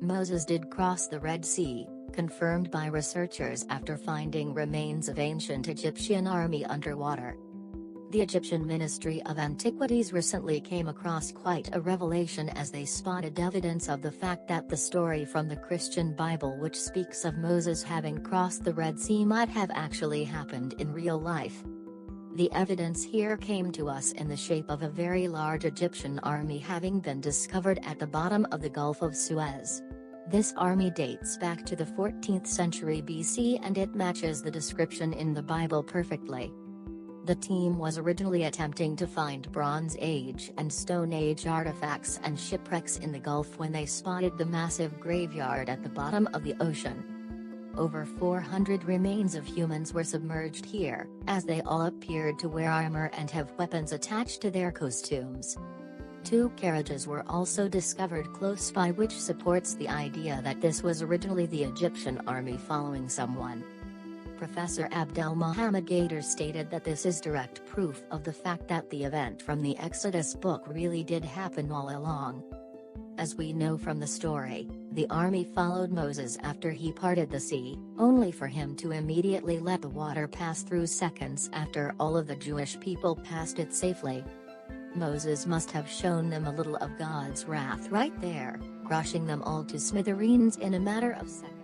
Moses did cross the Red Sea, confirmed by researchers after finding remains of ancient Egyptian army underwater. The Egyptian Ministry of Antiquities recently came across quite a revelation as they spotted evidence of the fact that the story from the Christian Bible which speaks of Moses having crossed the Red Sea might have actually happened in real life. The evidence here came to us in the shape of a very large Egyptian army having been discovered at the bottom of the Gulf of Suez. This army dates back to the 14th century BC and it matches the description in the Bible perfectly. The team was originally attempting to find Bronze Age and Stone Age artifacts and shipwrecks in the Gulf when they spotted the massive graveyard at the bottom of the ocean. Over 400 remains of humans were submerged here, as they all appeared to wear armor and have weapons attached to their costumes. 2 carriages were also discovered close by, which supports the idea that this was originally the Egyptian army following someone. Professor Abdel Mohammed Gader stated that this is direct proof of the fact that the event from the Exodus book really did happen all along. As we know from the story, the army followed Moses after he parted the sea, only for him to immediately let the water pass through seconds after all of the Jewish people passed it safely. Moses must have shown them a little of God's wrath right there, crushing them all to smithereens in a matter of seconds.